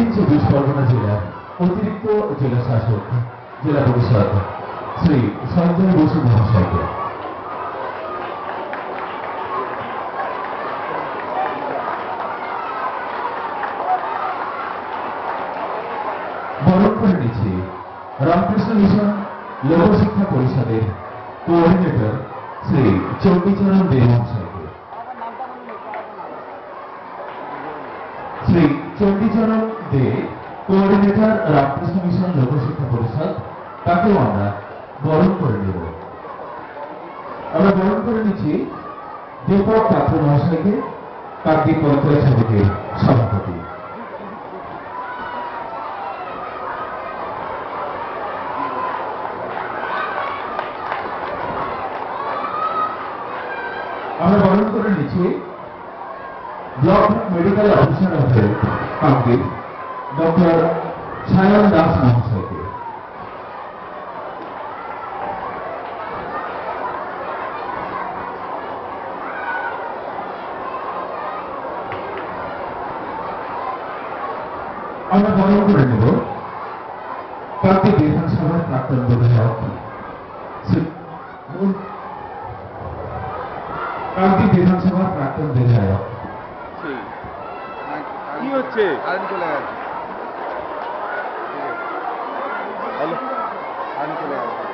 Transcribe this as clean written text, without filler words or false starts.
পরগনা জেলার অতিরিক্ত জেলা শাসক জেলা পরিষদ শ্রী সঞ্জয় বসু মহাশয়কে বরণ করে নিচ্ছি রামকৃষ্ণ মিশন লোকশিক্ষা পরিষদের কোঅর্ডিনেটর শ্রী চণ্ডীচরণ দে মহাশয়কে। শ্রী চণ্ডীচরণ দে কোঅর্ডিনেটর রামকৃষ্ণ মিশন লোকশিক্ষা পরিষদ, তাকেও আমরা বরণ করে নেব। আমরা বরণ করে নিচ্ছি দীপক পাত্র মহাশয়কে, কাকদ্বীপ পঞ্চায়েত সমিতির সভাপতি। আমরা বরণ করে নিচ্ছি block medical officer of health Kakdwip doctor Sayan Das মহাশয়কে। আমরা বরণ করে নেব কাকদ্বীপ বিধানসভার প্রাক্তন বিধায়ক কাকদ্বীপ বিধানসভার প্রাক্তন বিধায়ক কি হচ্ছে? কারেন্ট চলে গেছে। হ্যালো, কারেন্ট চলে গেছে।